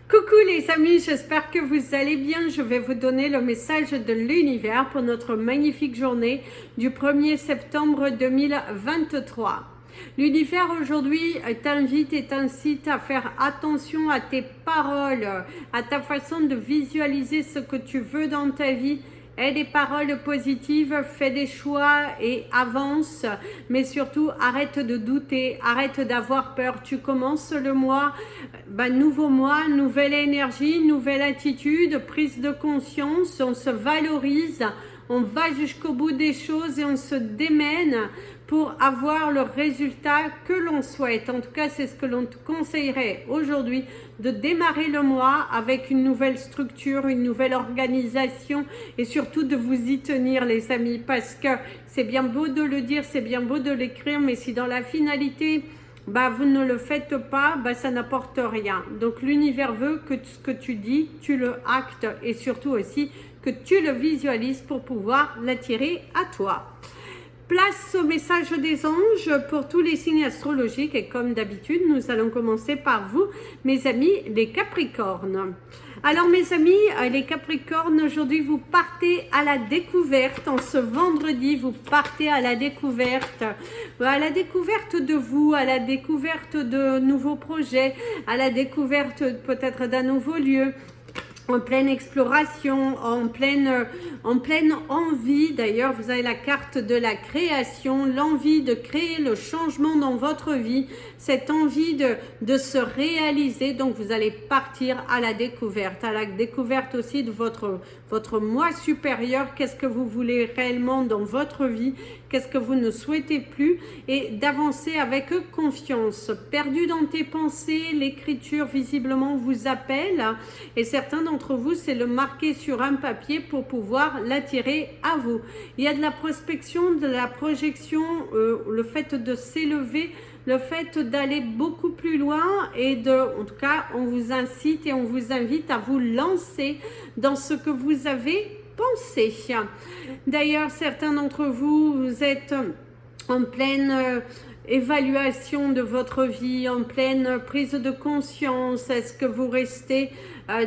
Coucou les amis, j'espère que vous allez bien. Je vais vous donner le message de l'univers pour notre magnifique journée du 1er septembre 2023. L'univers aujourd'hui t'invite et t'incite à faire attention à tes paroles, à ta façon de visualiser ce que tu veux dans ta vie. Aie des paroles positives, fais des choix et avance, mais surtout arrête de douter, arrête d'avoir peur. Tu commences le mois, nouveau mois, nouvelle énergie, nouvelle attitude, prise de conscience, on se valorise, on va jusqu'au bout des choses et on se démène pour avoir le résultat que l'on souhaite. En tout cas, c'est ce que l'on te conseillerait aujourd'hui, de démarrer le mois avec une nouvelle structure, une nouvelle organisation et surtout de vous y tenir les amis, parce que c'est bien beau de le dire, c'est bien beau de l'écrire, mais si dans la finalité, vous ne le faites pas, ça n'apporte rien. Donc l'univers veut que ce que tu dis, tu le actes et surtout aussi que tu le visualises pour pouvoir l'attirer à toi. Place au message des anges pour tous les signes astrologiques et comme d'habitude, nous allons commencer par vous, mes amis, les Capricornes. Alors mes amis, les Capricornes, aujourd'hui vous partez à la découverte, en ce vendredi, vous partez à la découverte de vous, à la découverte de nouveaux projets, à la découverte peut-être d'un nouveau lieu, en pleine exploration, en pleine envie. D'ailleurs, vous avez la carte de la création, l'envie de créer le changement dans votre vie, cette envie de se réaliser. Donc, vous allez partir à la découverte aussi de votre moi supérieur. Qu'est-ce que vous voulez réellement dans votre vie? Qu'est-ce que vous ne souhaitez plus? Et d'avancer avec confiance. Perdu dans tes pensées, l'écriture visiblement vous appelle. Et certains d'entre vous, c'est le marquer sur un papier pour pouvoir l'attirer à vous. Il y a de la prospection, de la projection, le fait de s'élever, le fait d'aller beaucoup plus loin et en tout cas, on vous incite et on vous invite à vous lancer dans ce que vous avez pensé. D'ailleurs, certains d'entre vous, vous êtes en pleine évaluation de votre vie, en pleine prise de conscience. Est-ce que vous restez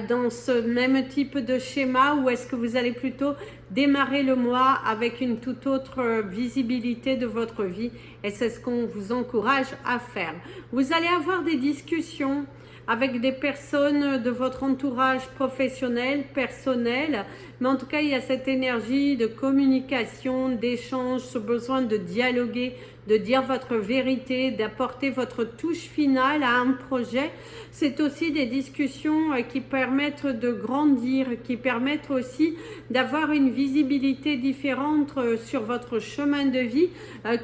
dans ce même type de schéma ou est-ce que vous allez plutôt démarrer le mois avec une toute autre visibilité de votre vie? Et c'est ce qu'on vous encourage à faire. Vous allez avoir des discussions avec des personnes de votre entourage professionnel, personnel, mais en tout cas il y a cette énergie de communication, d'échange, ce besoin de dialoguer, de dire votre vérité, d'apporter votre touche finale à un projet. C'est aussi des discussions qui permettent de grandir, qui permettent aussi d'avoir une visibilité différente sur votre chemin de vie.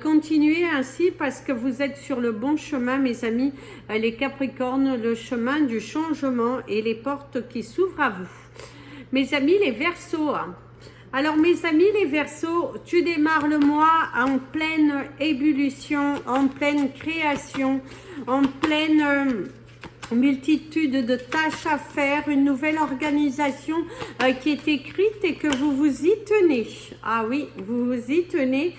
Continuez ainsi parce que vous êtes sur le bon chemin, mes amis, les Capricornes, le chemin du changement et les portes qui s'ouvrent à vous. Mes amis, les Verseaux. Alors mes amis les Verseaux, tu démarres le mois en pleine ébullition, en pleine création, en pleine multitude de tâches à faire, une nouvelle organisation qui est écrite et que vous vous y tenez. Ah oui, vous vous y tenez.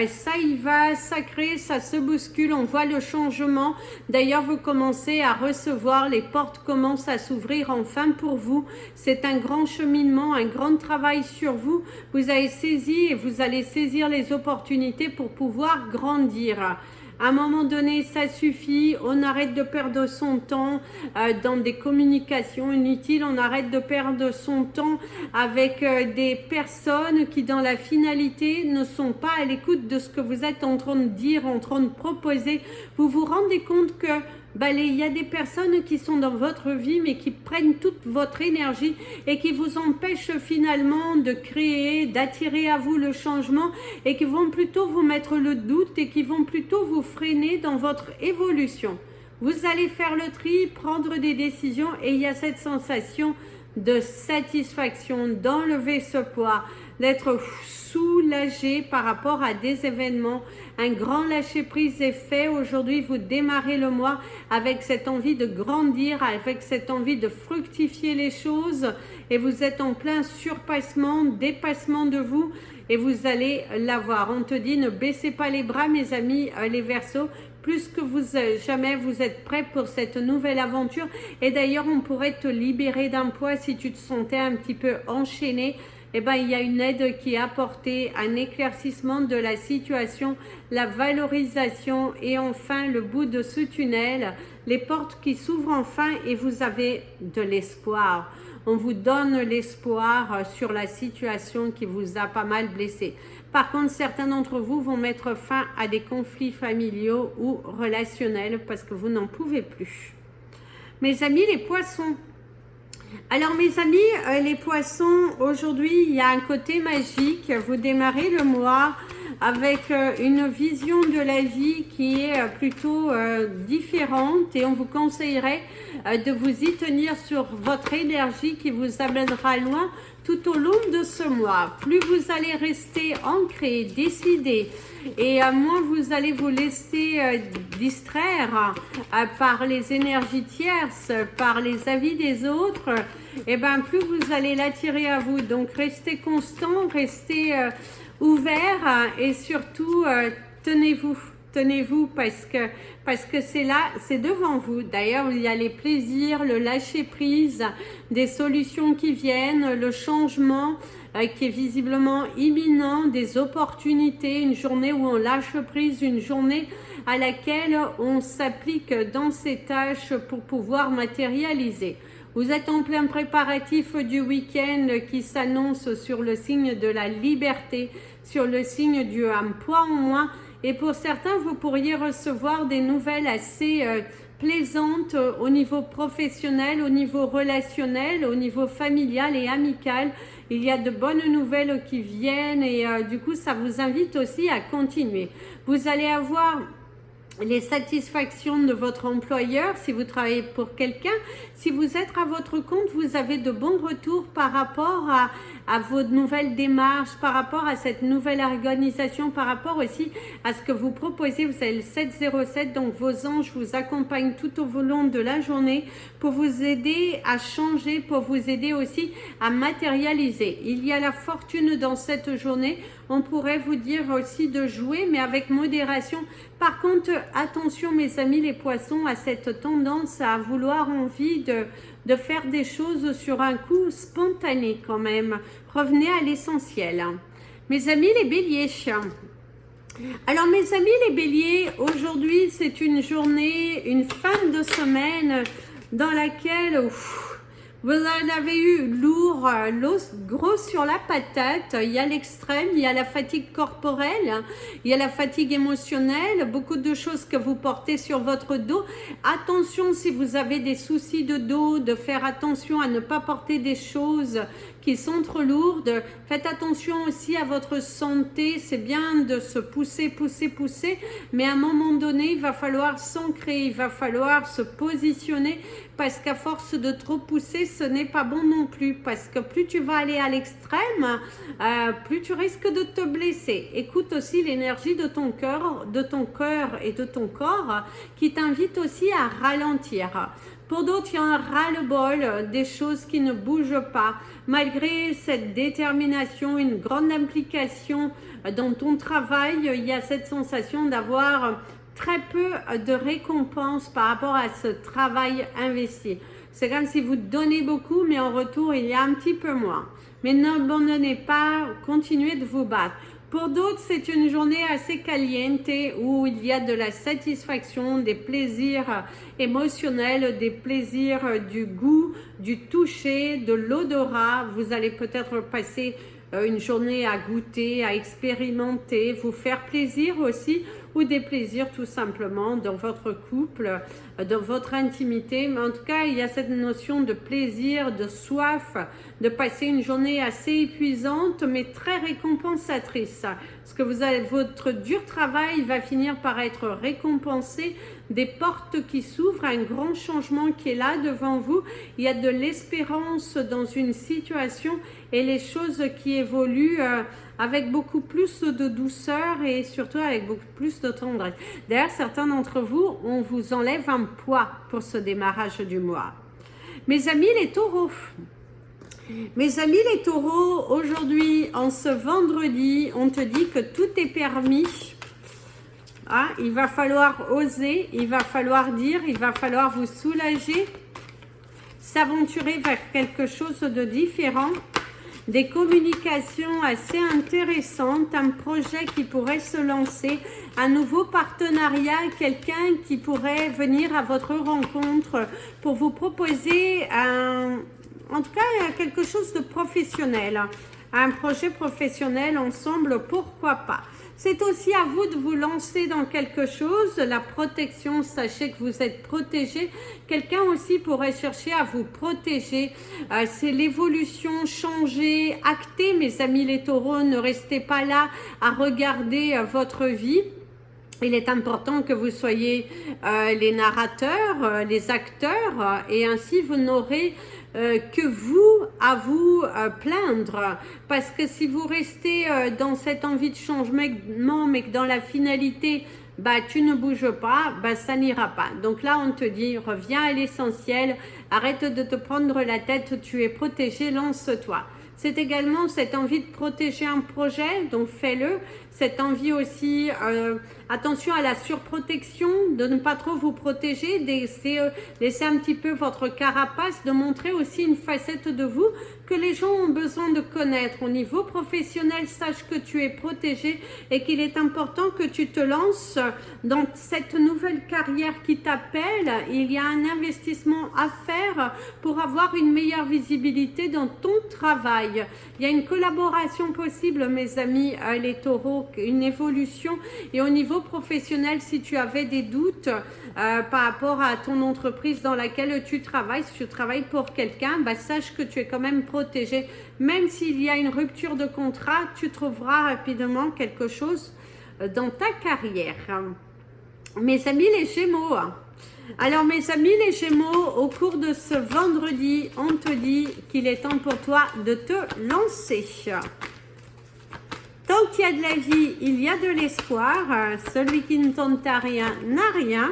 Ça y va, ça crée, ça se bouscule, on voit le changement. D'ailleurs, vous commencez à recevoir, les portes commencent à s'ouvrir enfin pour vous. C'est un grand cheminement, un grand travail sur vous. Vous avez saisi et vous allez saisir les opportunités pour pouvoir grandir. À un moment donné, ça suffit, on arrête de perdre son temps dans des communications inutiles, on arrête de perdre son temps avec des personnes qui dans la finalité ne sont pas à l'écoute de ce que vous êtes en train de dire, en train de proposer. Vous vous rendez compte que il y a des personnes qui sont dans votre vie mais qui prennent toute votre énergie et qui vous empêchent finalement de créer, d'attirer à vous le changement et qui vont plutôt vous mettre le doute et qui vont plutôt vous freiner dans votre évolution. Vous allez faire le tri, prendre des décisions et il y a cette sensation de satisfaction, d'enlever ce poids, d'être soulagé par rapport à des événements. Un grand lâcher prise est fait. Aujourd'hui, vous démarrez le mois avec cette envie de grandir, avec cette envie de fructifier les choses et vous êtes en plein surpassement, dépassement de vous et vous allez l'avoir. On te dit ne baissez pas les bras mes amis les Verseaux plus que jamais vous êtes prêt pour cette nouvelle aventure. Et d'ailleurs, on pourrait te libérer d'un poids si tu te sentais un petit peu enchaîné. Eh ben, il y a une aide qui est apportée, un éclaircissement de la situation, la valorisation et enfin le bout de ce tunnel, les portes qui s'ouvrent enfin et vous avez de l'espoir. On vous donne l'espoir sur la situation qui vous a pas mal blessé. Par contre, certains d'entre vous vont mettre fin à des conflits familiaux ou relationnels parce que vous n'en pouvez plus. Mes amis, les poissons. Alors mes amis, les poissons, aujourd'hui il y a un côté magique. Vous démarrez le mois avec une vision de la vie qui est plutôt différente et on vous conseillerait de vous y tenir sur votre énergie qui vous amènera loin tout au long de ce mois. Plus vous allez rester ancré, décidé et moins vous allez vous laisser distraire par les énergies tierces, par les avis des autres, et ben plus vous allez l'attirer à vous. Donc restez constant, restez ouvert et surtout tenez-vous parce que c'est là, c'est devant vous. D'ailleurs, il y a les plaisirs, le lâcher prise, des solutions qui viennent, le changement qui est visiblement imminent, des opportunités, une journée où on lâche prise, une journée à laquelle on s'applique dans ses tâches pour pouvoir matérialiser. Vous êtes en plein préparatif du week-end qui s'annonce sur le signe de la liberté, sur le signe du poids en moins. Et pour certains, vous pourriez recevoir des nouvelles assez plaisantes au niveau professionnel, au niveau relationnel, au niveau familial et amical. Il y a de bonnes nouvelles qui viennent et du coup, ça vous invite aussi à continuer. Vous allez avoir les satisfactions de votre employeur si vous travaillez pour quelqu'un. Si vous êtes à votre compte, vous avez de bons retours par rapport à vos nouvelles démarches, par rapport à cette nouvelle organisation, par rapport aussi à ce que vous proposez. Vous avez le 707, donc vos anges vous accompagnent tout au long de la journée pour vous aider à changer, pour vous aider aussi à matérialiser. Il y a la fortune dans cette journée. On pourrait vous dire aussi de jouer, mais avec modération. Par contre, attention mes amis les poissons à cette tendance à vouloir envie de faire des choses sur un coup spontané quand même. Revenez à l'essentiel. Mes amis les béliers. Alors mes amis les béliers, aujourd'hui c'est une journée, une fin de semaine dans laquelle vous en avez eu lourd, l'os gros sur la patate. Il y a l'extrême, il y a la fatigue corporelle, il y a la fatigue émotionnelle, beaucoup de choses que vous portez sur votre dos. Attention si vous avez des soucis de dos, de faire attention à ne pas porter des choses qui sont trop lourdes. Faites attention aussi à votre santé. C'est bien de se pousser, mais à un moment donné, il va falloir s'ancrer, il va falloir se positionner parce qu'à force de trop pousser, ce n'est pas bon non plus. Parce que plus tu vas aller à l'extrême, plus tu risques de te blesser. Écoute aussi l'énergie de ton cœur et de ton corps qui t'invite aussi à ralentir. Pour d'autres, il y a un ras-le-bol, des choses qui ne bougent pas. Malgré cette détermination, une grande implication dans ton travail, il y a cette sensation d'avoir très peu de récompense par rapport à ce travail investi. C'est comme si vous donnez beaucoup, mais en retour, il y a un petit peu moins. Mais n'abandonnez pas, continuez de vous battre. Pour d'autres, c'est une journée assez caliente où il y a de la satisfaction, des plaisirs émotionnels, des plaisirs du goût, du toucher, de l'odorat. Vous allez peut-être passer une journée à goûter, à expérimenter, vous faire plaisir aussi ou des plaisirs tout simplement dans votre couple, dans votre intimité. Mais en tout cas, il y a cette notion de plaisir, de soif, de passer une journée assez épuisante mais très récompensatrice. Parce que votre dur travail va finir par être récompensé, des portes qui s'ouvrent, un grand changement qui est là devant vous. Il y a de l'espérance dans une situation et les choses qui évoluent avec beaucoup plus de douceur et surtout avec beaucoup plus de tendresse. D'ailleurs, certains d'entre vous, on vous enlève un poids pour ce démarrage du mois. Mes amis les taureaux. Mes amis les taureaux, aujourd'hui, en ce vendredi, on te dit que tout est permis. Ah, il va falloir oser, il va falloir dire, il va falloir vous soulager, s'aventurer vers quelque chose de différent, des communications assez intéressantes, un projet qui pourrait se lancer, un nouveau partenariat, quelqu'un qui pourrait venir à votre rencontre pour vous proposer en tout cas quelque chose de professionnel, un projet professionnel ensemble, pourquoi pas. C'est aussi à vous de vous lancer dans quelque chose, la protection, sachez que vous êtes protégé. Quelqu'un aussi pourrait chercher à vous protéger. C'est l'évolution, changer, acter, mes amis les taureaux, ne restez pas là à regarder votre vie. Il est important que vous soyez les narrateurs, les acteurs, et ainsi vous n'aurez que vous à vous plaindre. Parce que si vous restez dans cette envie de changement, mais que dans la finalité, bah, tu ne bouges pas, bah, ça n'ira pas. Donc là, on te dit, reviens à l'essentiel, arrête de te prendre la tête, tu es protégé, lance-toi. C'est également cette envie de protéger un projet, donc fais-le. Cette envie aussi, attention à la surprotection, de ne pas trop vous protéger, laisser un petit peu votre carapace, de montrer aussi une facette de vous que les gens ont besoin de connaître. Au niveau professionnel, sache que tu es protégé et qu'il est important que tu te lances dans cette nouvelle carrière qui t'appelle. Il y a un investissement à faire pour avoir une meilleure visibilité dans ton travail. Il y a une collaboration possible, mes amis les taureaux, une évolution. Et au niveau professionnel, si tu avais des doutes par rapport à ton entreprise dans laquelle tu travailles, si tu travailles pour quelqu'un, bah, sache que tu es quand même protégé. Même s'il y a une rupture de contrat, tu trouveras rapidement quelque chose dans ta carrière. Mes amis les Gémeaux, alors mes amis les Gémeaux, au cours de ce vendredi, on te dit qu'il est temps pour toi de te lancer. Tant qu'il y a de la vie, il y a de l'espoir. Celui qui ne tente à rien n'a rien.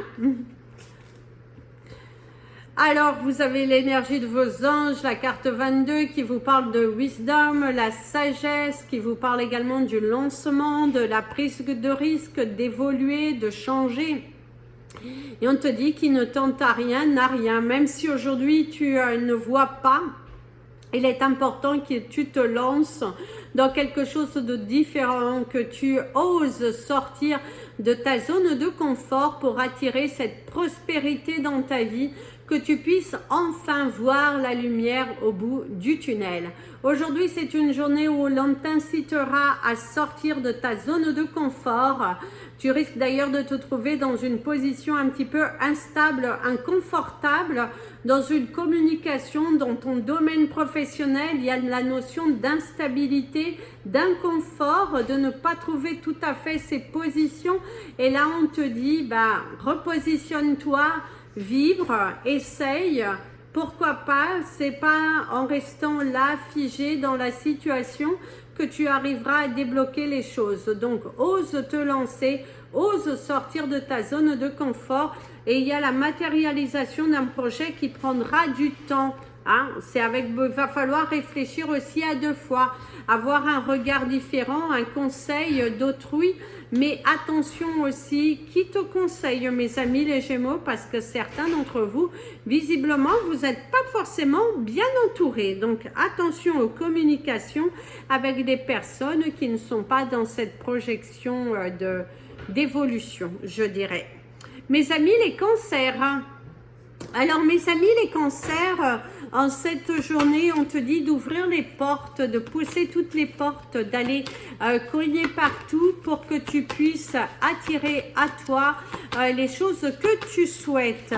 Alors, vous avez l'énergie de vos anges, la carte 22 qui vous parle de wisdom, la sagesse qui vous parle également du lancement, de la prise de risque, d'évoluer, de changer. Et on te dit qu'il ne tente à rien n'a rien. Même si aujourd'hui tu ne vois pas, il est important que tu te lances dans quelque chose de différent, que tu oses sortir de ta zone de confort pour attirer cette prospérité dans ta vie, que tu puisses enfin voir la lumière au bout du tunnel. Aujourd'hui, c'est une journée où l'on t'incitera à sortir de ta zone de confort. Tu risques d'ailleurs de te trouver dans une position un petit peu instable, inconfortable, dans une communication, dans ton domaine professionnel. Il y a la notion d'instabilité, d'inconfort, de ne pas trouver tout à fait ses positions. Et là, on te dit, bah, repositionne-toi, vibre, essaye. Pourquoi pas? C'est pas en restant là, figé dans la situation, que tu arriveras à débloquer les choses. Donc, ose te lancer, ose sortir de ta zone de confort. Et il y a la matérialisation d'un projet qui prendra du temps. Hein? Va falloir réfléchir aussi à deux fois, avoir un regard différent, un conseil d'autrui. Mais attention aussi, qui te conseille, mes amis les Gémeaux, parce que certains d'entre vous, visiblement, vous n'êtes pas forcément bien entourés. Donc, attention aux communications avec des personnes qui ne sont pas dans cette projection d'évolution, je dirais. Mes amis les cancers. Alors, mes amis les cancers, en cette journée, on te dit d'ouvrir les portes, de pousser toutes les portes, d'aller cogner partout pour que tu puisses attirer à toi les choses que tu souhaites.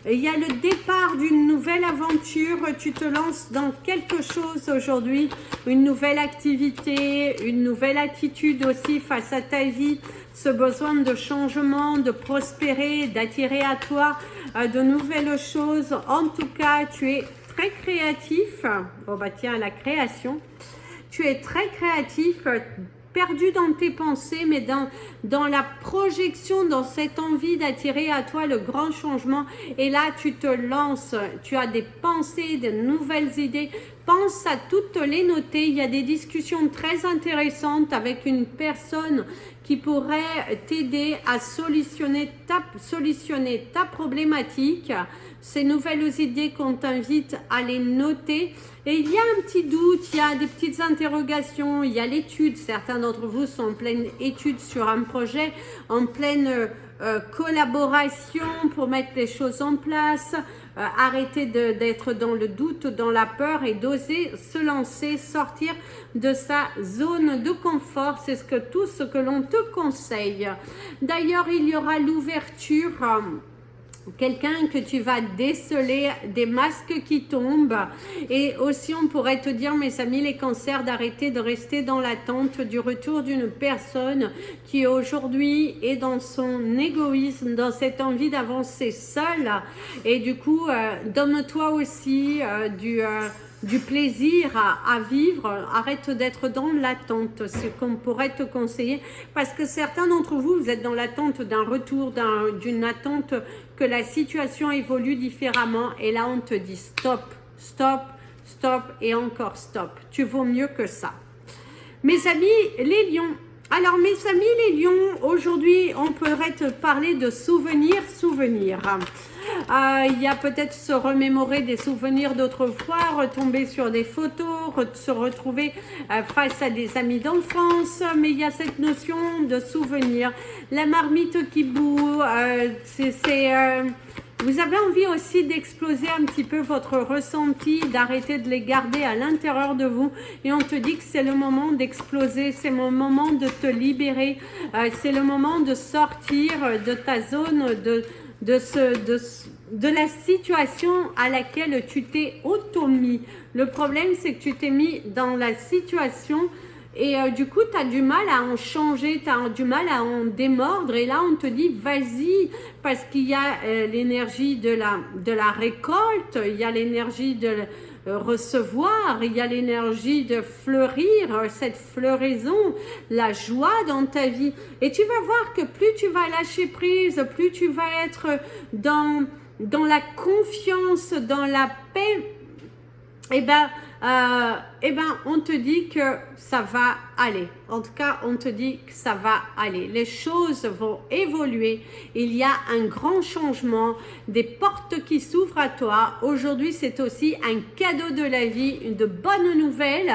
Il y a le départ d'une nouvelle aventure, tu te lances dans quelque chose aujourd'hui, une nouvelle activité, une nouvelle attitude aussi face à ta vie, ce besoin de changement, de prospérer, d'attirer à toi de nouvelles choses. En tout cas, tu es très créatif. Bon bah tiens, la création. Tu es très créatif, perdu dans tes pensées, mais dans la projection, dans cette envie d'attirer à toi le grand changement. Et là, tu te lances, tu as des pensées, de nouvelles idées. Pense à toutes les noter. Il y a des discussions très intéressantes avec une personne qui pourrait t'aider à solutionner ta problématique. Ces nouvelles idées qu'on t'invite à les noter. Et il y a un petit doute, il y a des petites interrogations, il y a l'étude. Certains d'entre vous sont en pleine étude sur un projet, en pleine collaboration pour mettre les choses en place. Arrêter d'être dans le doute, dans la peur et d'oser se lancer, sortir de sa zone de confort. C'est tout ce que l'on te conseille. D'ailleurs, il y aura l'ouverture. Quelqu'un que tu vas déceler, des masques qui tombent. Et aussi on pourrait te dire, mes amis les cancers, d'arrêter de rester dans l'attente du retour d'une personne qui aujourd'hui est dans son égoïsme, dans cette envie d'avancer seule. Et du coup donne-toi aussi du plaisir à vivre. Arrête d'être dans l'attente, c'est qu'on pourrait te conseiller, parce que certains d'entre vous, vous êtes dans l'attente d'un retour, d'une attente que la situation évolue différemment, et là on te dit stop, stop, stop et encore stop. Tu vaux mieux que ça. Mes amis les lions, alors mes amis les lions, aujourd'hui on pourrait te parler de souvenirs. Il y a peut-être se remémorer des souvenirs d'autrefois, retomber sur des photos, se retrouver face à des amis d'enfance, mais il y a cette notion de souvenir. La marmite qui bout, vous avez envie aussi d'exploser un petit peu votre ressenti, d'arrêter de les garder à l'intérieur de vous, et on te dit que c'est le moment d'exploser, c'est le moment de te libérer, c'est le moment de sortir de ta zone, de la situation à laquelle tu t'es auto-mis. Le problème, c'est que tu t'es mis dans la situation et du coup, tu as du mal à en changer, tu as du mal à en démordre. Et là, on te dit, vas-y, parce qu'il y a l'énergie de la récolte, il y a l'énergie de recevoir, il y a l'énergie de fleurir, cette floraison, la joie dans ta vie. Et tu vas voir que plus tu vas lâcher prise, plus tu vas être dans la confiance, dans la paix, et on te dit que ça va aller. En tout cas, on te dit que ça va aller. Les choses vont évoluer. Il y a un grand changement, des portes qui s'ouvrent à toi. Aujourd'hui, c'est aussi un cadeau de la vie, une de bonnes nouvelles.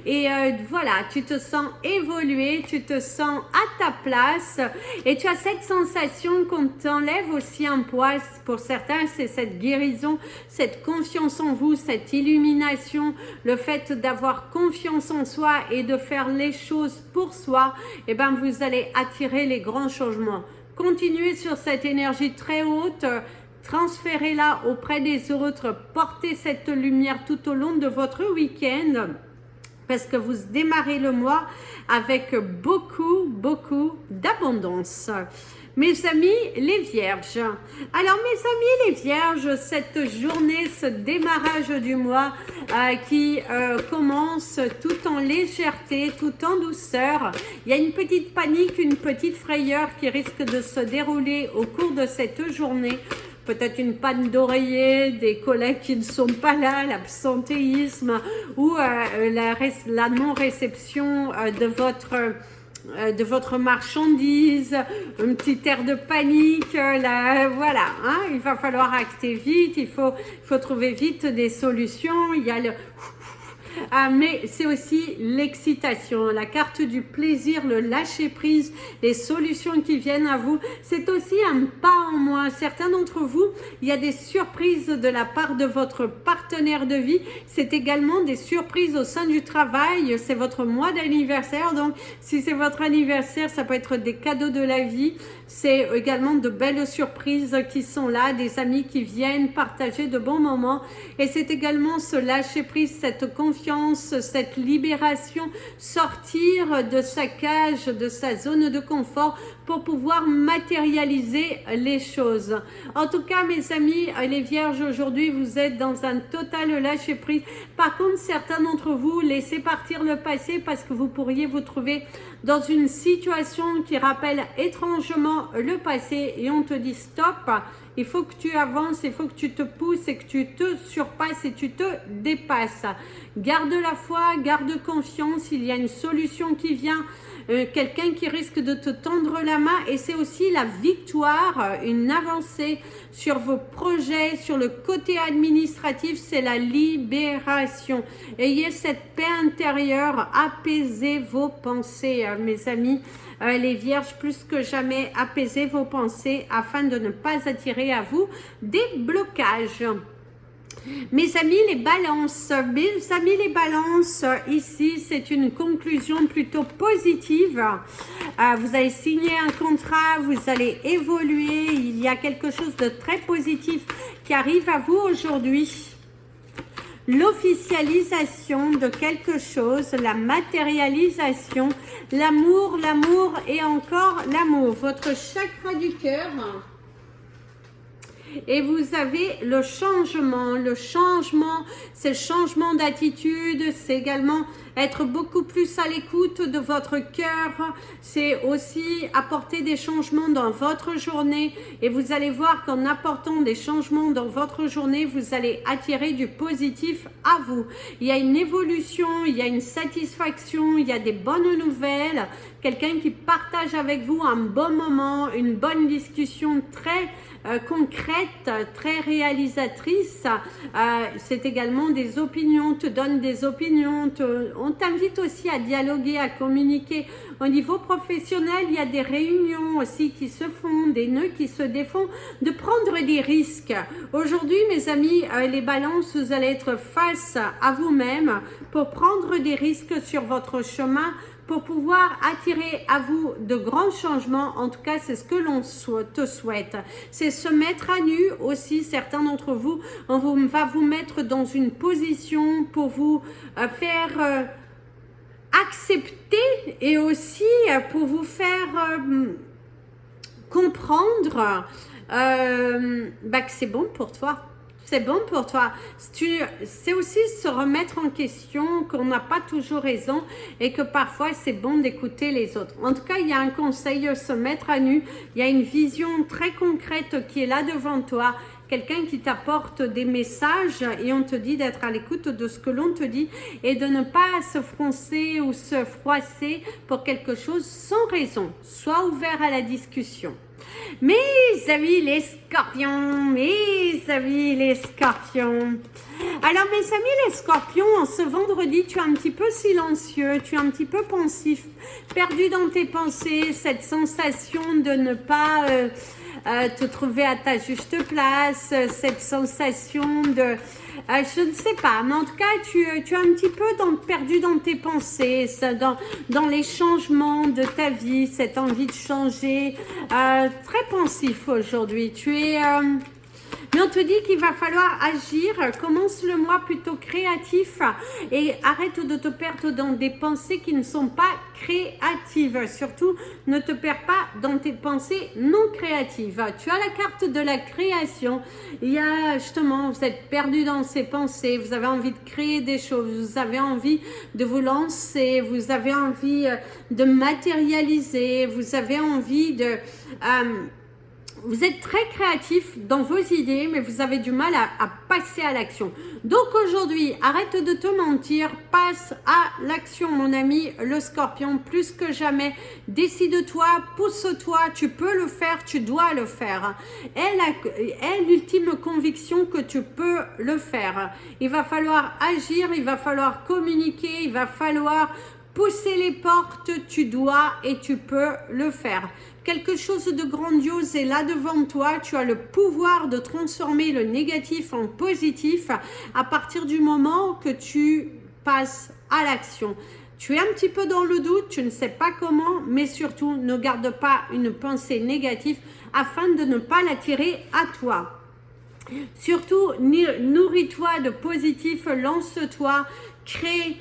Et voilà, tu te sens évoluer, tu te sens à ta place. Et tu as cette sensation qu'on t'enlève aussi un poids. Pour certains, c'est cette guérison, cette confiance en vous, cette illumination, le fait d'avoir confiance en soi et de faire les choses pour soi, et vous allez attirer les grands changements. Continuez sur cette énergie très haute, transférez-la auprès des autres, portez cette lumière tout au long de votre week-end, parce que vous démarrez le mois avec beaucoup d'abondance. Mes amis les vierges, alors mes amis les vierges, cette journée, ce démarrage du mois qui commence tout en légèreté, tout en douceur. Il y a une petite panique, une petite frayeur qui risque de se dérouler au cours de cette journée. Peut-être une panne d'oreiller, des collègues qui ne sont pas là, l'absentéisme ou la non-réception de votre marchandise, un petit air de panique, voilà, hein, il va falloir acter vite, il faut trouver vite des solutions, il y a mais c'est aussi l'excitation, la carte du plaisir, le lâcher prise, les solutions qui viennent à vous. C'est aussi un pas en moins. Certains d'entre vous, il y a des surprises de la part de votre partenaire de vie. C'est également des surprises au sein du travail. C'est votre mois d'anniversaire. Donc, si c'est votre anniversaire, ça peut être des cadeaux de la vie. C'est également de belles surprises qui sont là, des amis qui viennent partager de bons moments. Et c'est également ce lâcher prise, cette confiance, cette libération, sortir de sa cage, de sa zone de confort pour pouvoir matérialiser les choses. En tout cas, mes amis, les vierges, aujourd'hui, vous êtes dans un total lâcher prise. Par contre, certains d'entre vous, laissez partir le passé parce que vous pourriez vous trouver dans une situation qui rappelle étrangement le passé et on te dit stop, il faut que tu avances, il faut que tu te pousses et que tu te surpasses et tu te dépasses. Garde la foi, garde confiance, il y a une solution qui vient. quelqu'un qui risque de te tendre la main, et c'est aussi la victoire, une avancée sur vos projets, sur le côté administratif, c'est la libération. Ayez cette paix intérieure, apaisez vos pensées, mes amis. Les vierges, plus que jamais, apaisez vos pensées afin de ne pas attirer à vous des blocages. Mes amis les balances, ici c'est une conclusion plutôt positive. Vous allez signer un contrat, vous allez évoluer, il y a quelque chose de très positif qui arrive à vous aujourd'hui. L'officialisation de quelque chose, la matérialisation, l'amour et encore l'amour. Votre chakra du cœur. Et vous avez le changement, c'est le changement d'attitude, c'est également être beaucoup plus à l'écoute de votre cœur, c'est aussi apporter des changements dans votre journée, et vous allez voir qu'en apportant des changements dans votre journée, vous allez attirer du positif à vous. Il y a une évolution, il y a une satisfaction, il y a des bonnes nouvelles, quelqu'un qui partage avec vous un bon moment, une bonne discussion très concrète, très réalisatrice. C'est également des opinions, te donne des opinions, on t'invite aussi à dialoguer, à communiquer. Au niveau professionnel, il y a des réunions aussi qui se font, des nœuds qui se défont, de prendre des risques. Aujourd'hui, mes amis, les balances, vous allez être face à vous-même pour prendre des risques sur votre chemin, pour pouvoir attirer à vous de grands changements. En tout cas, c'est ce que l'on te souhaite. C'est se mettre à nu aussi. Certains d'entre vous, on va vous mettre dans une position pour vous faire accepter, et aussi pour vous faire comprendre que c'est bon pour toi. C'est bon pour toi. C'est aussi se remettre en question, qu'on n'a pas toujours raison et que parfois c'est bon d'écouter les autres. En tout cas, il y a un conseil, se mettre à nu. Il y a une vision très concrète qui est là devant toi. Quelqu'un qui t'apporte des messages et on te dit d'être à l'écoute de ce que l'on te dit et de ne pas se froncer ou se froisser pour quelque chose sans raison. Sois ouvert à la discussion. Mes amis les scorpions, alors mes amis les scorpions, en ce vendredi, tu es un petit peu silencieux, tu es un petit peu pensif, perdu dans tes pensées, cette sensation de ne pas te trouver à ta juste place, cette sensation de... je ne sais pas, mais en tout cas, tu es un petit peu perdu dans tes pensées, dans les changements de ta vie, cette envie de changer, très pensif aujourd'hui. Mais on te dit qu'il va falloir agir, commence le mois plutôt créatif et arrête de te perdre dans des pensées qui ne sont pas créatives. Surtout, ne te perds pas dans tes pensées non créatives. Tu as la carte de la création. Il y a justement, vous êtes perdu dans ces pensées, vous avez envie de créer des choses, vous avez envie de vous lancer, vous avez envie de matérialiser, vous avez envie de... vous êtes très créatif dans vos idées, mais vous avez du mal à passer à l'action. Donc aujourd'hui, arrête de te mentir, passe à l'action, mon ami le scorpion, plus que jamais. Décide-toi, pousse-toi, tu peux le faire, tu dois le faire. Aie l'ultime conviction que tu peux le faire. Il va falloir agir, il va falloir communiquer, il va falloir pousser les portes, tu dois et tu peux le faire. Quelque chose de grandiose est là devant toi. Tu as le pouvoir de transformer le négatif en positif à partir du moment que tu passes à l'action. Tu es un petit peu dans le doute, tu ne sais pas comment, mais surtout ne garde pas une pensée négative afin de ne pas l'attirer à toi. Surtout, nourris-toi de positif, lance-toi, crée,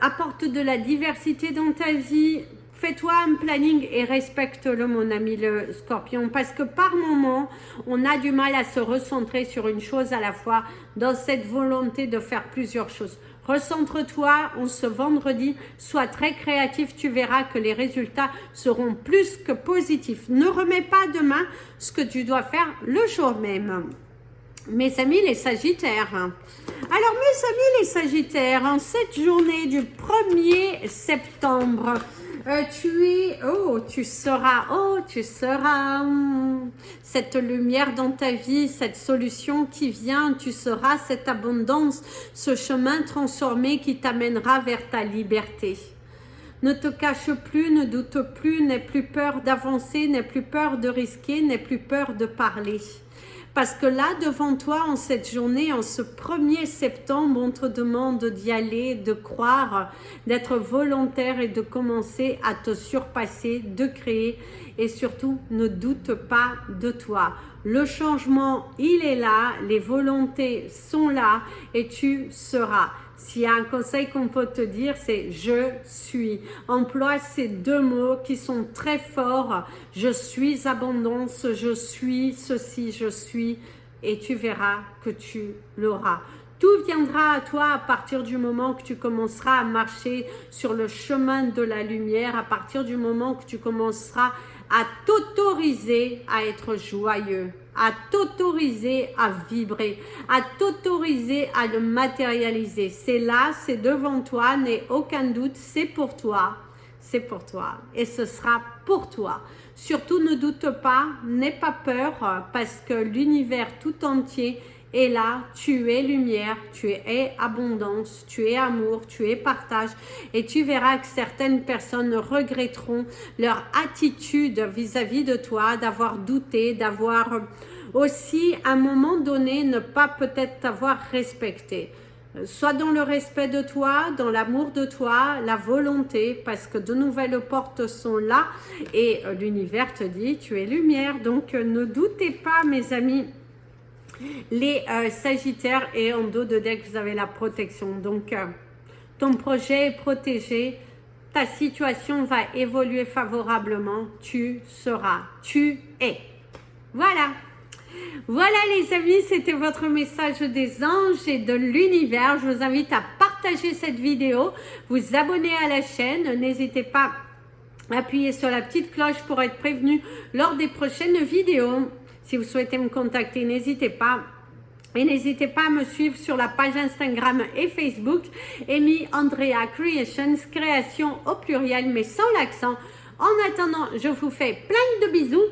apporte de la diversité dans ta vie. Fais-toi un planning et respecte-le, mon ami le scorpion, parce que par moment, on a du mal à se recentrer sur une chose à la fois dans cette volonté de faire plusieurs choses. Recentre-toi en ce vendredi, sois très créatif, tu verras que les résultats seront plus que positifs. Ne remets pas demain ce que tu dois faire le jour même. Mes amis les sagittaires. Alors mes amis les sagittaires, en cette journée du 1er septembre, Tu seras, cette lumière dans ta vie, cette solution qui vient, tu seras cette abondance, ce chemin transformé qui t'amènera vers ta liberté. Ne te cache plus, ne doute plus, n'aie plus peur d'avancer, n'aie plus peur de risquer, n'aie plus peur de parler. Parce que là, devant toi, en cette journée, en ce 1er septembre, on te demande d'y aller, de croire, d'être volontaire et de commencer à te surpasser, de créer et surtout, ne doute pas de toi. Le changement, il est là, les volontés sont là et tu seras. S'il y a un conseil qu'on peut te dire, c'est « je suis ». Emploie ces deux mots qui sont très forts. Je suis abondance, je suis ceci, je suis. Et tu verras que tu l'auras. Tout viendra à toi à partir du moment que tu commenceras à marcher sur le chemin de la lumière, à partir du moment que tu commenceras à t'autoriser à être joyeux, à t'autoriser à vibrer, à t'autoriser à le matérialiser. C'est là, c'est devant toi, n'aie aucun doute, c'est pour toi et ce sera pour toi. Surtout ne doute pas, n'aie pas peur parce que l'univers tout entier est là, tu es lumière, tu es abondance, tu es amour, tu es partage et tu verras que certaines personnes regretteront leur attitude vis-à-vis de toi, d'avoir douté, d'avoir aussi à un moment donné ne pas peut-être t'avoir respecté. Sois dans le respect de toi, dans l'amour de toi, la volonté, parce que de nouvelles portes sont là et l'univers te dit tu es lumière. Donc ne doutez pas mes amis. Les Sagittaires et en dos de deck, vous avez la protection. Donc, ton projet est protégé. Ta situation va évoluer favorablement. Tu seras. Tu es. Voilà. Voilà les amis, c'était votre message des anges et de l'univers. Je vous invite à partager cette vidéo, vous abonner à la chaîne. N'hésitez pas à appuyer sur la petite cloche pour être prévenu lors des prochaines vidéos. Si vous souhaitez me contacter, n'hésitez pas. Et n'hésitez pas à me suivre sur la page Instagram et Facebook, Amy Andrea Creations, création au pluriel mais sans l'accent. En attendant, je vous fais plein de bisous.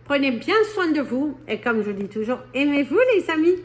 Prenez bien soin de vous et comme je dis toujours, aimez-vous les amis.